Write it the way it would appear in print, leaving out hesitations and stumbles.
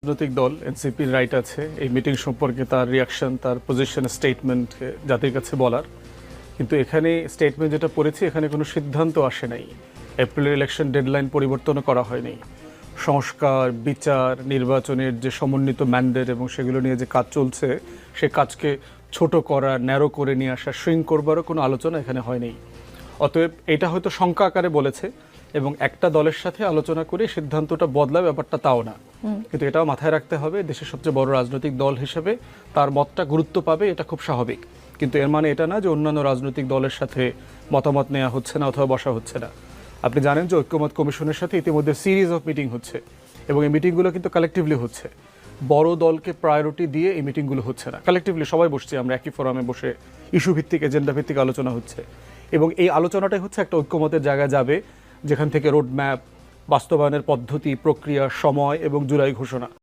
রাজনৈতিক দল এনসিপির রাইট আছে এই মিটিং সম্পর্কে তার রিয়াকশন, তার পজিশন স্টেটমেন্ট জাতির কাছে বলার। কিন্তু এখানে স্টেটমেন্ট যেটা পড়েছি, এখানে কোনো সিদ্ধান্ত আসে নাই। এপ্রিলের ইলেকশন ডেডলাইন পরিবর্তনও করা হয়নি। সংস্কার, বিচার, নির্বাচনের যে সমন্বিত ম্যান্ডেট এবং সেগুলো নিয়ে যে কাজ চলছে, সে কাজকে ছোট করা, ন্যারো করে নিয়ে আসা, শ্রিঙ্ক করবারও কোনো আলোচনা এখানে হয়নি। অতএব এটা হয়তো শঙ্কা আকারে বলেছে এবং একটা দলের সাথে আলোচনা করে সিদ্ধান্তটা বদলা ব্যাপারটা তাও না। কিন্তু এটাও মাথায় রাখতে হবে, দেশের সবচেয়ে বড় রাজনৈতিক দল হিসেবে তার মতটা গুরুত্ব পাবে, এটা খুব স্বাভাবিক। কিন্তু এর মানে এটা না যে অন্যান্য রাজনৈতিক দলের সাথে মতামত নেওয়া হচ্ছে না অথবা বসা হচ্ছে না। আপনি জানেন যে ঐক্যমত কমিশনের সাথে ইতিমধ্যে সিরিজ অফ মিটিং হচ্ছে এবং এই মিটিংগুলো কিন্তু কালেকটিভলি হচ্ছে। বড় দলকে প্রায়োরিটি দিয়ে এই মিটিংগুলো হচ্ছে না, কালেকটিভলি সবাই বসছি, আমরা একই ফোরামে বসে ইস্যু ভিত্তিক, এজেন্ডা ভিত্তিক আলোচনা হচ্ছে এবং এই আলোচনাটাই হচ্ছে একটা ঐক্যমতের জায়গায় যাবে, যেখান থেকে রোডম্যাপ, বাস্তবায়নের পদ্ধতি, প্রক্রিয়া, সময় এবং জুলাই ঘোষণা